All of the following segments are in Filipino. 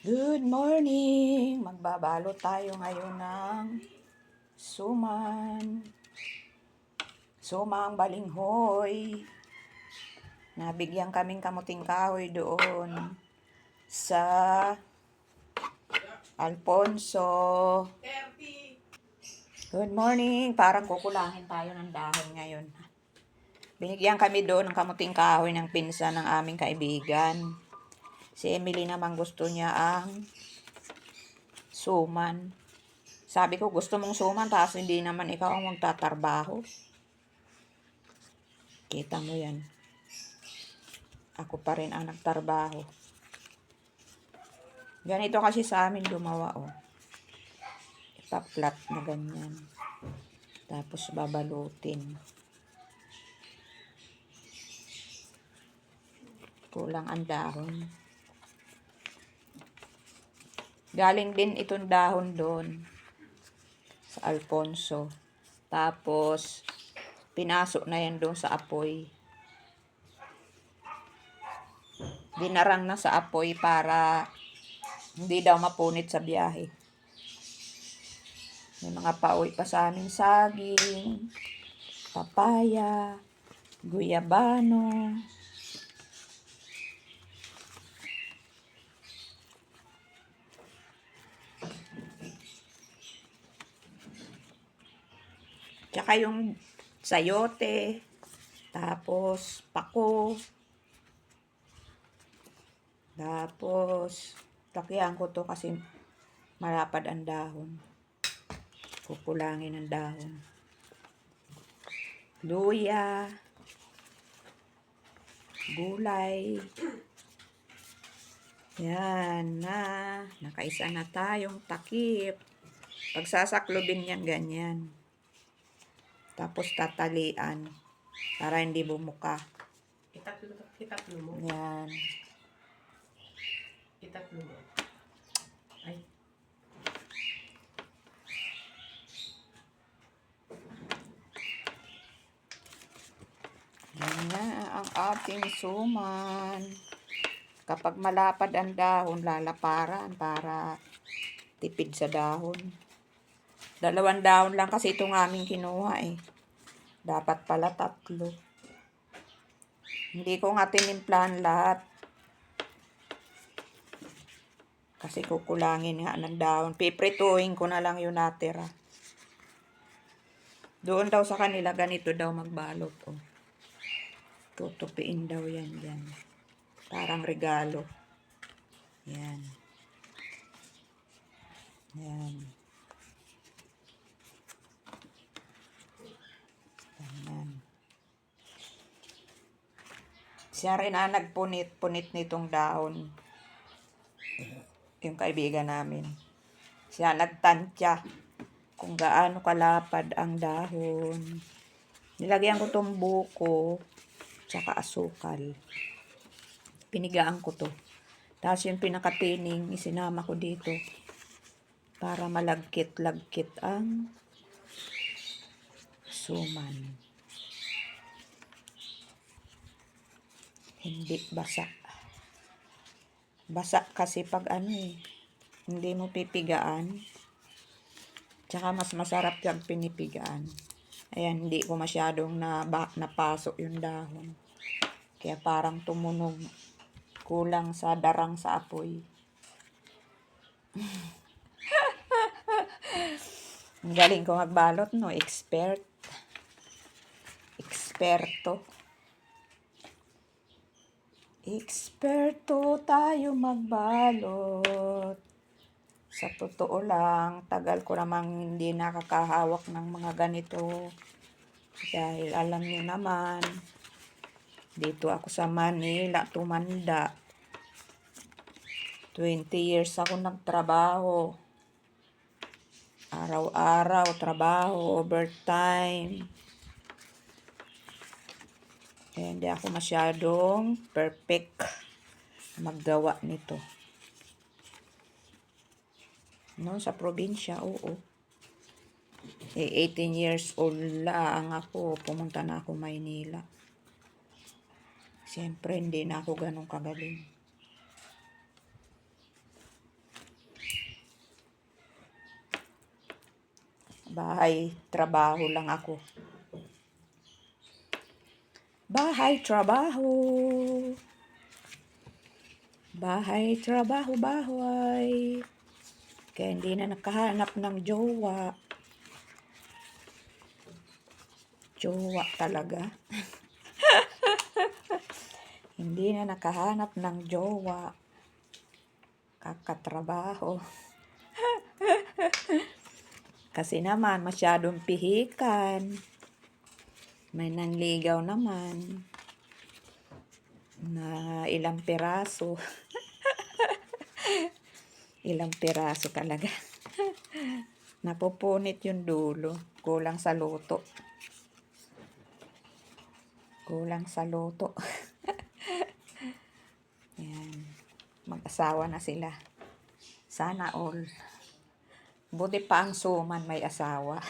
Good morning! Magbabalo tayo ngayon ng suman. Sumang balinghoy. Nabigyan kaming kamuting kahoy doon sa Alfonso. Good morning! Parang kukulangin tayo ng dahon ngayon. Binigyan kami doon ng kamuting kahoy ng pinsan ng aming kaibigan. Si Emily naman gusto niya ang suman. Sabi ko, gusto mong suman, tapos hindi naman ikaw ang magtatrabaho. Kita mo yan. Ako pa rin ang nagtrabaho. Ganito kasi sa amin gumawa, oh. Ipaplat na ganyan. Tapos babalutin. Kulang ang dahon. Galing din itong dahon doon sa Alfonso. Tapos, pinasok na yan doon sa apoy. Dinarang na sa apoy para hindi daw mapunit sa biyahe. May mga pauwi pa sa amin saging, papaya, guyabano. Tsaka yung sayote, tapos pako, tapos takyan ko to kasi malapad ang dahon. Kukulangin ang dahon. Luya, gulay. Yan na, nakaisa na tayong takip. Pagsasaklubin yan ganyan. Tapos tatalian para hindi bumuka. Itatlo mo. Yan. Itatlo mo. Ay. Yan na ang ating suman. Kapag malapad ang dahon, lalaparan para tipid sa dahon. 2 dahon lang kasi itong aming kinuha eh. Dapat pala 3. Hindi ko nga tinimplahan lahat. Kasi kukulangin nga ng dahon. Piprituhin ko na lang yung natira. Doon daw sa kanila, ganito daw magbalot. Oh. Tutupiin daw yan dyan. Parang regalo. Yan. Yan. Yan. Siya rin ang nagpunit-punit nitong dahon. Yung kaibigan namin. Siya nagtansya kung gaano kalapad ang dahon. Nilagyan ko tong buko tsaka asukal. Pinigaan ko to. Tapos yung pinakatining, isinama ko dito para malagkit-lagkit ang suman. Hindi basa. Basa kasi pag hindi mo pipigaan. Tsaka mas masarap yung pinipigaan. Ayan, hindi ko masyadong napasok yung dahon. Kaya parang tumunog. Kulang sa darang sa apoy. Ang galing ko magbalot, no? Eksperto. Eksperto tayo magbalot. Sa totoo lang, tagal ko namang hindi nakakahawak ng mga ganito. Dahil alam niyo naman, dito ako sa Manila, tumanda. 20 years ako nagtrabaho. Araw-araw, trabaho, overtime. Kaya hindi ako masyadong perfect maggawa nito. No, sa probinsya, oo. 18 years old lang ako, pumunta na ako Maynila. Siyempre, hindi na ako ganun kagaling. Bahay, trabaho lang ako. Bahay, trabaho. Bahay, trabaho, bahay. Kaya hindi na nakahanap ng jowa. Jowa talaga. Hindi na nakahanap ng jowa. Kakatrabaho. Kasi naman, masyadong pihikan. May nanligaw naman. Na ilang piraso. Ilang piraso talaga. Napupunit yung dulo. Kulang sa luto. Kulang sa luto. Yan. Mag-asawa na sila. Sana all. Buti pa ang suman may asawa.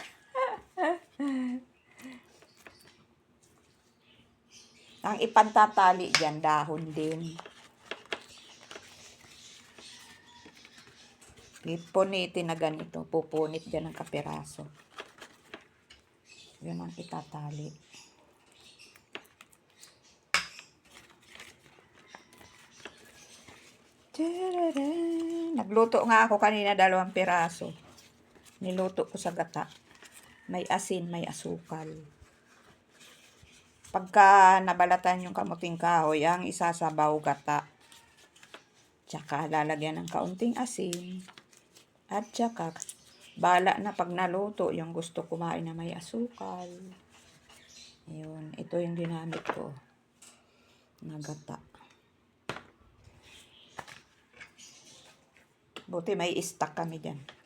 Ang ipantatali dyan, dahon din. Ipunitin na ganito. Pupunit dyan ng kapiraso. Yun ang itatali. Nagluto nga ako kanina 2 piraso. Niluto ko sa gata. May asin, may asukal. Pagka nabalatan yung kamuting kahoy, ang isasabaw gata. Tsaka lalagyan ng kaunting asin. At tsaka, bala na pag naluto, yung gusto kumain na may asukal. Ayun, ito yung ginamit ko. Na gata. Buti may stock kami dyan.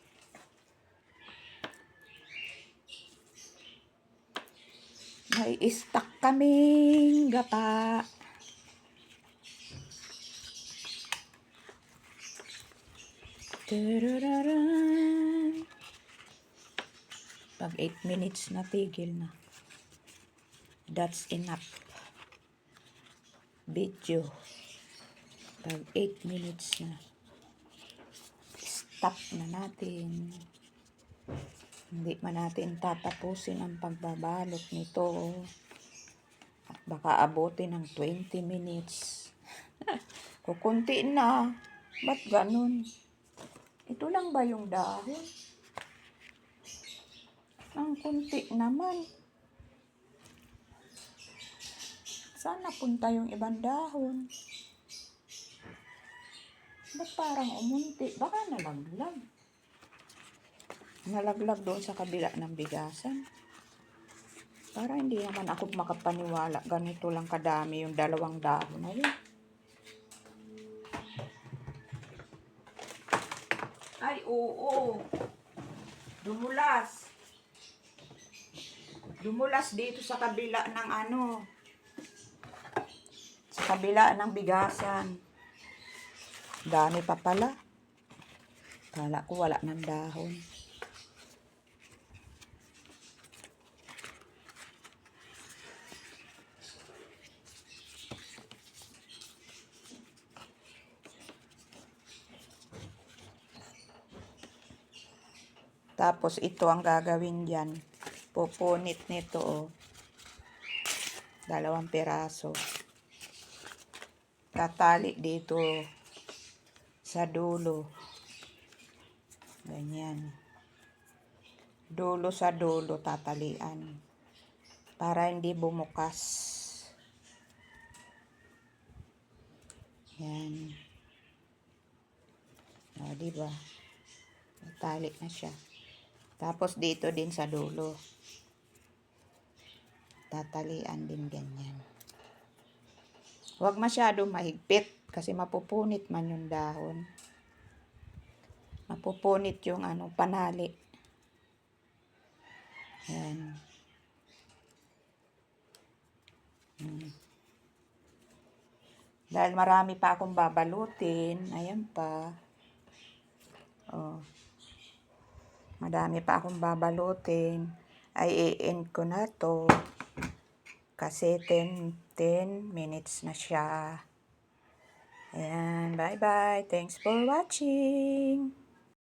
May stock kaming gata. Tarararan. Pag 8 minutes na, tigil na. That's enough. Video. Pag 8 minutes na, stop na natin. Hindi man natin tatapusin ang pagbabalot nito. At baka abutin ng 20 minutes. Kukunti na. Ba't ganun? Ito lang ba yung dahon? Ang kunti naman. Saan napunta yung ibang dahon? Ba't parang umunti? Baka nalaglag. Nalaglag doon sa kabila ng bigasan. Para hindi naman ako makapaniwala. Ganito lang kadami yung 2 dahon na yun. Ay, oo. Dumulas. Dumulas dito sa kabila ng sa kabila ng bigasan. Dami pa pala. Kala ko wala ng dahon. Tapos ito ang gagawin dyan. Pupunit nito, oh. 2 piraso. Tatali dito sa dulo. Ganyan. Dulo sa dulo tatalian. Para hindi bumukas. Yan. O, diba? Natali na siya. Tapos dito din sa dulo. Tatalian din ganyan. Huwag masyadong mahigpit kasi mapupunit man yung dahon. Mapupunit yung panali. Ayan. Dahil marami pa akong babalutin. Ayan pa. Oh. Madami pa akong babalutin. Ay i-end ko na to. Kasi 10 minutes na siya. Ayan. Bye-bye. Thanks for watching.